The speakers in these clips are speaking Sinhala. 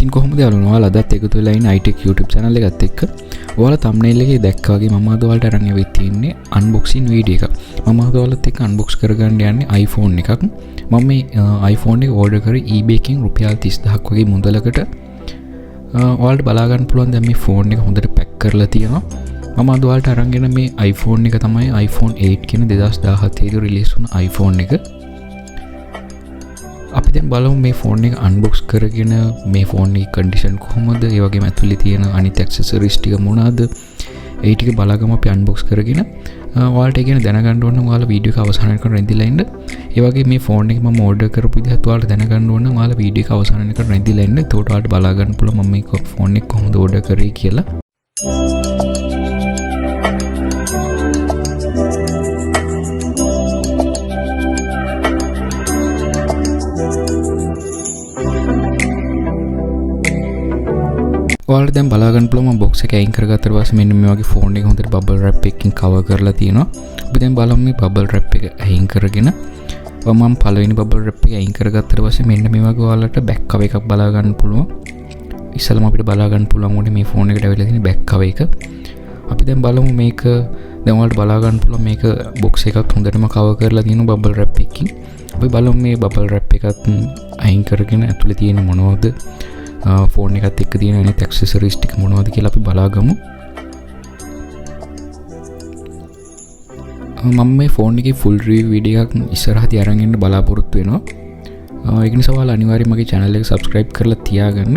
ඉතින් කොහොමද යාළුවෝ ඔයාලා අදත් එකතු වෙලා ඉන්න iTech YouTube channel එකත් එක්ක ඔයාලා thumbnail එකේ දැක්කා වගේ මම අද ඔයාලට අරන් ආවෙත් තියෙන්නේ unboxing video එකක්. මම අද ඔයාලත් එක්ක unbox කරගන්න යන්නේ iPhone එකක්. මම මේ iPhone එක order කරේ eBay එකෙන් රුපියල් 30000ක් වගේ මුදලකට. ඔයාලට බලා ගන්න පුළුවන් දැන් මේ phone එක හොඳට pack කරලා තියෙනවා. මම අද ඔයාලට අරන්ගෙන මේ iPhone එක තමයි iPhone 8 කියන 2017 දී රිලීස් වුණ iPhone එක. අපි දැන් බලමු මේ ෆෝන් එක අන්බොක්ස් කරගෙන මේ ෆෝන් එකේ කන්ඩිෂන් කොහොමද, ඒ වගේම ඇතුලේ තියෙන අනිත් ඇක්සසරිස් ටික මොනවාද, ඒ ටික බලාගමු අපි අන්බොක්ස් කරගෙන. ඔයාලට ඒ ගැන දැනගන්න ඕන නම් ඔයාලා වීඩියෝ එක අවසන් වෙනකන් රැඳිලා ඉන්න. ඒ වගේ මේ ෆෝන් එක මම ඕඩර් කරපු විදිහත් ඔයාලට දැනගන්න ඕන නම් ඔයාලා වීඩියෝ එක අවසන් වෙනකන් රැඳිලා ඉන්න. එතකොට ඔයාලට බලා ගන්න පුළුවන් මම මේ ෆෝන් එක කොහොමද ඕඩර් කරේ කියලා. ඔයාලට දැන් බලා ගන්න පුළුවන් මම box එක අයින් කරගත්තට පස්සේ මෙන්න මේ වගේ ෆෝන් එක හොඳට bubble wrap එකකින් cover කරලා තියෙනවා. අපි දැන් බලමු මේ bubble wrap එක අයින් කරගෙන. මම පළවෙනි bubble wrap එක අයින් කරගත්තට පස්සේ මෙන්න මේ වගේ ඔයාලට back cover එකක් බලා ගන්න පුළුවන්. ඉස්සෙල්ලාම අපිට බලා ගන්න පුළුවන් උනේ මේ ෆෝන් එකට ඇවිල්ලා තියෙන back cover එක. අපි දැන් බලමු මේක දැන් ඔයාලට බලා ගන්න පුළුවන් මේක box එකත් හොඳටම cover කරලා තියෙනවා bubble wrap එකකින්. අපි බලමු මේ bubble wrap එකත් අයින් කරගෙන ඇතුලේ තියෙන මොනවද ෆෝන් එකත් එක්ක තියෙන අනිත් ඇක්සසරිස් ටික මොනවද කියලා අපි බලාගමු. මම මේ ෆෝන් එකේ ෆුල් රිවිව් වීඩියෝ එකක් ඉස්සරහදී අරන් එන්න බලාපොරොත්තු වෙනවා. ඒක නිසා ඔයාලා අනිවාර්යයෙන් මගේ channel එක subscribe කරලා තියාගන්න.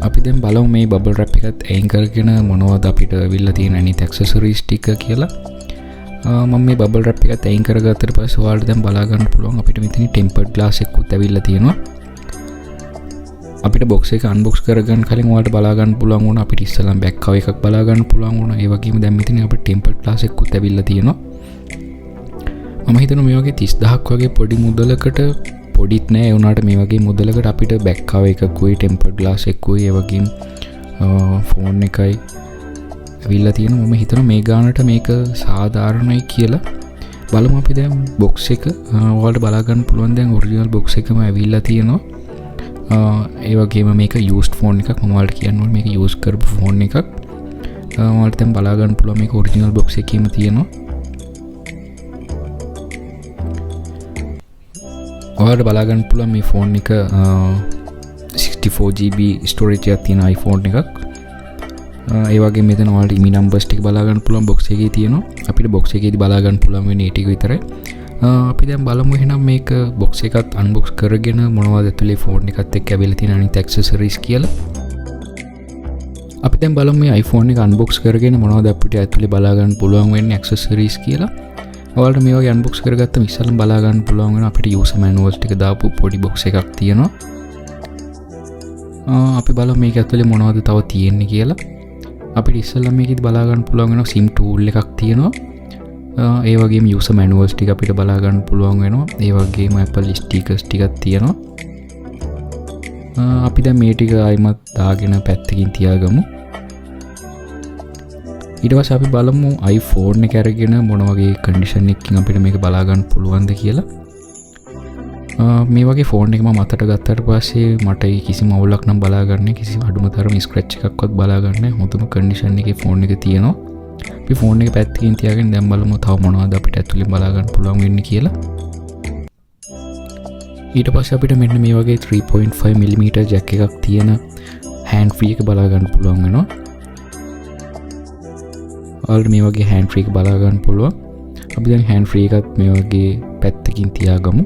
අපි දැන් බලමු මේ bubble wrap එකත් අයින් කරගෙන මොනවද අපිට අවිල්ලා තියෙන අනිත් ඇක්සසරිස් ටික කියලා. මම මේ bubble wrap එකත් අයින් කරගත්තට පස්සේ ඔයාලට දැන් බලා ගන්න පුළුවන් අපිට මෙතන tempered glass එකකුත් අවිල්ලා තියෙනවා. අපිට box එක unbox කරගන්න කලින් ඔයාලට බලා ගන්න පුළුවන් වුණා අපිට ඉස්සෙල්ලාම back cover එකක් බලා ගන්න පුළුවන් වුණා. ඒ වගේම දැන් මෙතන අපිට tempered glass එකකුත් ඇවිල්ලා තියෙනවා. මම හිතනවා මේ වගේ 30000ක් වගේ පොඩි මුදලකට පොඩිත් නෑ ඒ වුණාට මේ වගේ මුදලකට අපිට back cover එකකුයි tempered glass එකකුයි ඒ වගේම ෆෝන් එකයි ඇවිල්ලා තියෙනවා. මම හිතනවා මේ ගානට මේක සාධාරණයි කියලා. බලමු අපි දැන් box එක ඔයාලට බලා ගන්න පුළුවන් දැන් original box එකම ඇවිල්ලා තියෙනවා. ඒ වගේම මේක used phone එකක්. මම ඔයාලට කියන්න ඕනේ මේක use කරපු phone එකක්. ඔයාලට දැන් බලා ගන්න පුළුවන් මේක original box එකේම තියෙනවා. ඔයාලට බලා ගන්න පුළුවන් මේ phone එක 64GB storage එකක් තියෙන iPhone එකක්. ඒ වගේම මෙතන ඔයාලට email numbers ටික බලා ගන්න පුළුවන් box එකේ තියෙනවා. අපිට box එකේදී බලා ගන්න පුළුවන් වෙන්නේ ටික විතරයි. අපි දැන් බලමු එහෙනම් මේක box එකත් unbox කරගෙන මොනවද ඇතුලේ ෆෝන් එකත් එක්ක ඇවිල්ලා තියෙන අනිත් ඇක්සසරිස් කියලා. අපි දැන් බලමු මේ iPhone එක unbox කරගෙන මොනවද අපිට ඇතුලේ බලා ගන්න පුළුවන් වෙන්නේ ඇක්සසරිස් කියලා. ඔයාලට මේ වගේ unbox කරගත්තම ඉස්සෙල්ලාම බලා ගන්න පුළුවන් වෙන අපිට user manuals ටික දාපු පොඩි box එකක් තියෙනවා. අපි බලමු මේක ඇතුලේ මොනවද තව තියෙන්නේ කියලා. අපිට ඉස්සෙල්ලාම මේකෙදි බලා ගන්න පුළුවන් වෙනවා SIM tool එකක් තියෙනවා. ඒ වගේම user manuals ටික අපිට බලා ගන්න පුළුවන් වෙනවා. ඒ වගේම Apple stickers ටිකක් තියෙනවා. අපි දැන් මේ ටික ආයිමත් දාගෙන පැත්තකින් තියාගමු. ඊට පස්සේ අපි බලමු iPhone එක අරගෙන මොන වගේ කන්ඩිෂන් එකකින් අපිට මේක බලා ගන්න පුළුවන්ද කියලා. මේ වගේ ෆෝන් එක මම අතට ගත්තට පස්සේ මට කිසිම අවුලක් නම් බලා ගන්න කිසිම අඩුම තරම ස්ක්‍රැච් එකක්වත් බලා ගන්න හොඳම කන්ඩිෂන් එකේ ෆෝන් එක තියෙනවා. අපි ෆෝන් එක පැත්තකින් තියාගෙන දැන් බලමු තව මොනවද අපිට ඇතුලේ බලා ගන්න පුළුවන් වෙන්නේ කියලා. ඊට පස්සේ අපිට මෙන්න මේ වගේ 3.5mm ජැක් එකක් තියෙන hand free එක බලා ගන්න පුළුවන් වෙනවා. ඔයාලට මේ වගේ hand free එක බලා ගන්න පුළුවන්. අපි දැන් hand free එකත් මේ වගේ පැත්තකින් තියාගමු.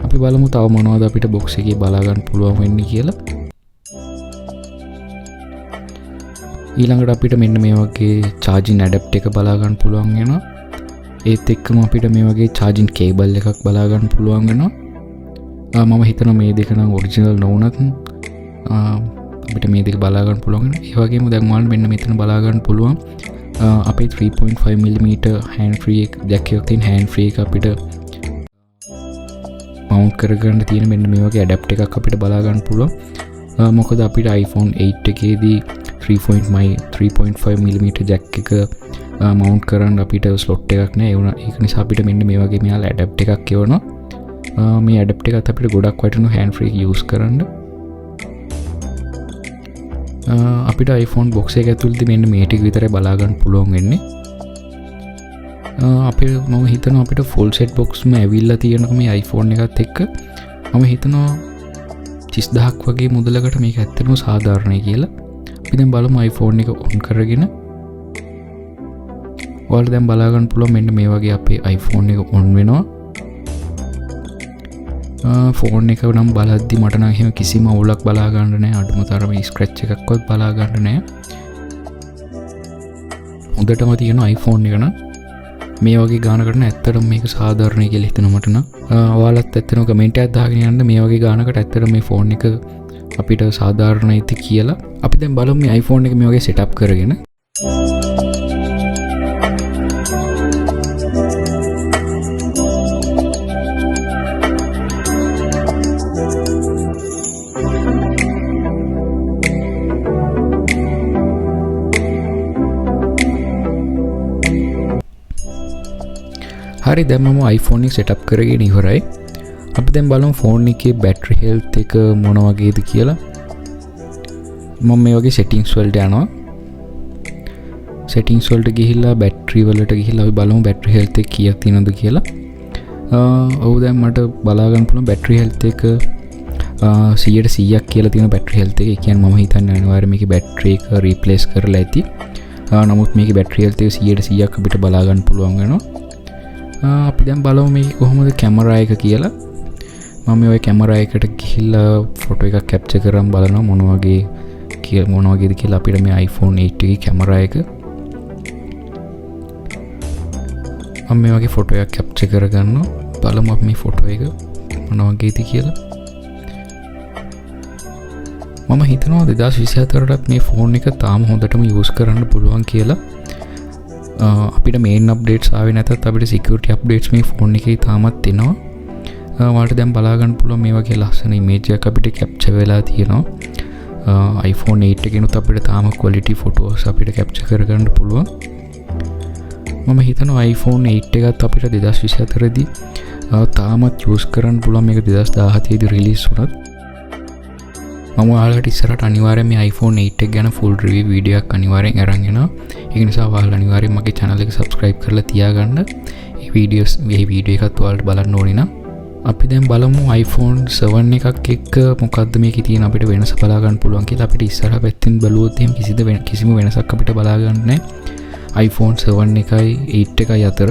අපි බලමු තව මොනවද අපිට box එකේ බලා ගන්න පුළුවන් වෙන්නේ කියලා. ඊළඟට අපිට මෙන්න මේ වගේ charging adapter එක බලා ගන්න පුළුවන් වෙනවා. ඒත් එක්කම අපිට මේ වගේ charging cable එකක් බලා ගන්න පුළුවන් වෙනවා. මම හිතනවා මේ දෙක නම් original නොවුනත් අපිට මේ දෙක බලා ගන්න පුළුවන් වෙනවා. ඒ වගේම දැන් ඔයාලට මෙන්න මෙතන බලා ගන්න පුළුවන් අපේ 3.5mm hand free එක jack එකක් තියෙන hand free එක අපිට mount කරගන්න තියෙන මෙන්න මේ වගේ adapter එකක් අපිට බලා ගන්න පුළුවන්. මොකද අපිට iPhone 8 එකේදී 3.5mm jack එක මවුන්ට් කරන්න අපිට ස්ලොට් එකක් නෑ. ඒක නිසා අපිට මෙන්න මේ වගේ මෙයාලා ඇඩැප්ට් එකක් එවනවා. මේ ඇඩැප්ට් එකත් අපිට ගොඩක් වටිනවා හෑන්ඩ් ෆ්‍රී යූස් කරන්න. අපිට iPhone box එක ඇතුළතදී මෙන්න මේ ටික විතරයි බලා ගන්න පුළුවන් වෙන්නේ. මම හිතනවා අපිට full set box ම ඇවිල්ලා තියෙනවා මේ iPhone එකත් එක්ක. මම හිතනවා 30000ක් වගේ මුදලකට මේක ඇත්තටම සාධාරණයි කියලා. අපි දැන් බලමු iPhone එක on කරගෙන. ඔයාලට දැන් බලා ගන්න පුළුවන් මෙන්න මේ වගේ අපේ iPhone එක on වෙනවා. ෆෝන් එක නම් බලද්දි මට නම් එහෙම කිසිම අවුලක් බලා ගන්න නැහැ. අඩුම තරමේ ස්ක්‍රැච් එකක්වත් බලා ගන්න නැහැ. හොඳටම තියෙන iPhone එක නම් මේ වගේ ගානකට ඇත්තටම මේක සාධාරණයි කියලා හිතෙනවා මට නම්. ඔයාලත් ඇත්තටම කමෙන්ට් එකක් දාගෙන යන්න මේ වගේ ගානකට ඇත්තටම මේ ෆෝන් එක අපිට සාධාරණයිද කියලා. අපි දැන් බලමු මේ iPhone එක මේ වගේ සෙටප් කරගෙන. හරි දැන් මම iPhone එක setup කරගෙන ඉවරයි. අපි දැන් බලමු ෆෝන් එකේ battery health එක මොන වගේද කියලා. මම මේ වගේ settings වලට යනවා. settings වලට ගිහිල්ලා battery වලට ගිහිල්ලා අපි බලමු battery health එක කීයක් තියෙනවද කියලා. ඔව් දැන් මට බලා ගන්න පුළුවන් battery health එක 100%ක් කියලා තියෙන battery health එක. ඒ කියන්නේ මම හිතන්නේ අනිවාර්යයෙන් මේකේ battery එක replace කරලා ඇති. නමුත් මේකේ battery health එක 100%ක් අපිට බලා ගන්න පුළුවන් වෙනවා. අපි දැන් බලමු මේක කොහොමද කැමරා එක කියලා. මම මේ කැමරා එකට ගිහිල්ලා ෆොටෝ එකක් කැප්චර් කරන් බලනවා මොන වගේද කියලා අපිට මේ iPhone 8 එකේ කැමරා එක. මම මේ වගේ ෆොටෝ එකක් කැප්චර් කරගන්නවා. බලමු අපි මේ ෆොටෝ එක මොන වගේද කියලා. මම හිතනවා 2024ට මේ ෆෝන් එක තාම හොඳටම යූස් කරන්න පුළුවන් කියලා. අපිට මේන් අප්ඩේට්ස් ආවේ නැතත් අපිට සිකියුරිටි අප්ඩේට්ස් මේ ෆෝන් එකේ තාමත් එනවා. ඔයාලට දැන් බලා ගන්න පුළුවන් මේ වගේ ලස්සන ඉමේජ් එකක් අපිට කැප්චර් වෙලා තියෙනවා. iPhone 8 එකේනොත් අපිට තාම quality photos අපිට capture කරගන්න පුළුවන්. මම හිතනවා iPhone 8 එකත් අපිට 2024 දී තාමත් use කරන්න පුළුවන්. මේක 2017 දී release වුණත් මම ඔයාලට ඉස්සරහට අනිවාර්යයෙන් මේ iPhone 8 එක ගැන full review video එකක් අනිවාර්යෙන් අරන් එනවා. ඒක නිසා ඔයාලා අනිවාර්යෙන් මගේ channel එක subscribe කරලා තියාගන්න. මේ වීඩියෝ එකත් ඔයාලට බලන්න ඕනේ නම් අපි දැන් බලමු iPhone 7 එකක් එක්ක මොකද්ද මේකේ තියෙන අපිට වෙනස බලා ගන්න පුළුවන් කියලා. අපිට ඉස්සරහ පැත්තෙන් බලුවොත් එහෙම කිසිම වෙනසක් අපිට බලා ගන්න නැහැ iPhone 7 එකයි 8 එකයි අතර.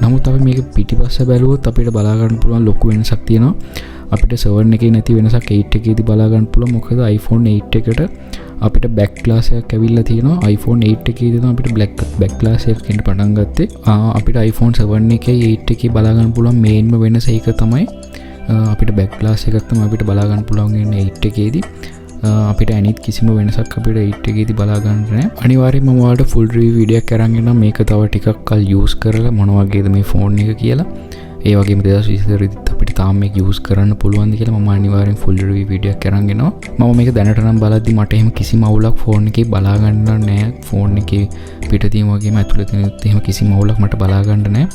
නමුත් අපි මේක පිටිපස්ස බැලුවොත් අපිට බලා ගන්න පුළුවන් ලොකු වෙනසක් තියෙනවා. අපිට 7 එකේ නැති වෙනසක් 8 එකේදී බලා ගන්න පුළුවන්. මොකද iPhone 8 එකට අපිට back glass එකක් ඇවිල්ලා තියෙනවා. iPhone 8 එකේදී තමයි අපිට back glass එකක් එන්න පටන් ගත්තේ. අපිට iPhone 7 එකේ 8 එකේ බලා ගන්න පුළුවන් මේන්ම වෙනස ඒක තමයි. අපිට back glass එකක් තමයි අපිට බලා ගන්න පුළුවන් ඉන්නේ 8 එකේදී. අපිට අනිත් කිසිම වෙනසක් අපිට 8 එකේදී බලා ගන්න නැහැ. අනිවාර්යයෙන්ම මම ඔයාලට full review video එකක් අරන් එන්නම්. මේක තව ටිකක් කල් use කරලා මොන වගේද මේ phone එක කියලා. ඒ වගේම 2024 දී අපිට තාම මේක use කරන්න පුළුවන්ද කියලා මම අනිවාර්යෙන් full review video එකක් අරන් එනවා. මම මේක දැනට නම් බලද්දි මට එහෙම කිසිම අවුලක් phone එකේ බලා ගන්න නැහැ. phone එකේ පිටතින් වගේම ඇතුළතිනුත් එහෙම කිසිම අවුලක් මට බලා ගන්න නැහැ.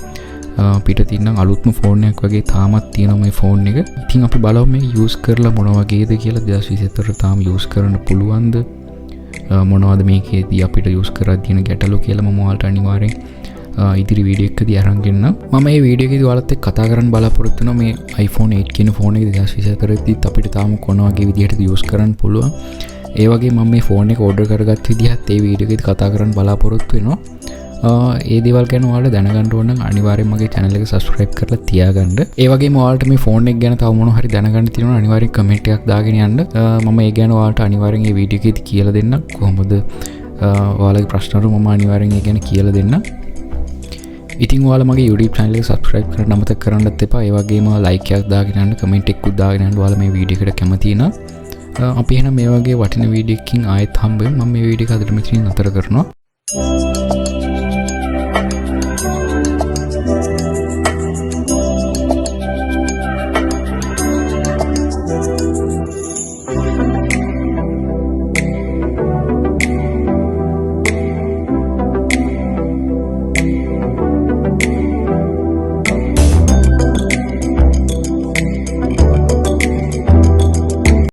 පිටතින් නම් අලුත්ම phone එකක් වගේ තාමත් තියෙනවා මේ phone එක. ඉතින් අපි බලමු මේක use කරලා මොන වගේද කියලා 2024 තාම use කරන්න පුළුවන්ද? මොනවද මේකේදී අපිට use කරලා තියෙන ගැටලු කියලා මම ඔයාලට අනිවාර්යෙන් ඉදිරි වීඩියෝ එකකදී අරන් ගෙන්නම්. මම මේ වීඩියෝ එකේදී ඔයාලත් එක්ක කතා කරන්න බලාපොරොත්තු වෙනවා මේ iPhone 8 කියන ෆෝන් එක 2024 දී අපිට තාම කොන වගේ විදිහටද යූස් කරන්න පුළුවන්. ඒ වගේ මම මේ ෆෝන් එක ඕඩර් කරගත් විදිහත් ඒ වීඩියෝ එකේදී කතා කරන්න බලාපොරොත්තු වෙනවා. ඒ දේවල් ගැන ඔයාලට දැනගන්න ඕන නම් අනිවාර්යෙන් මගේ channel එක subscribe කරලා තියාගන්න. ඒ වගේම ඔයාලට මේ ෆෝන් එක ගැන තව මොනවා හරි දැනගන්න තියෙනවා අනිවාර්යෙන් comment එකක් දාගෙන යන්න. මම ඒ ගැන ඔයාලට අනිවාර්යෙන් මේ වීඩියෝ එකේදී කියලා දෙන්නම්. කොහොමද ඔයාලගේ ප්‍රශ්න වල මම අනිවාර්යෙන් ඒ ගැන කියලා දෙන්නම්. ඉතින් ඔයාලා මගේ YouTube channel එක subscribe කරන්න අමතක කරන්නත් එපා. ඒ වගේම like එකක් දාගෙන යන්න, comment එකකුත් දාගෙන යන්න ඔයාලා මේ වීඩියෝ එකට කැමති නම්. අපි එහෙනම් මේ වගේ වටින වීඩියෝ එකකින් ආයෙත් හම්බ වෙමු. මම මේ වීඩියෝ එක අදට මෙතනින් නතර කරනවා.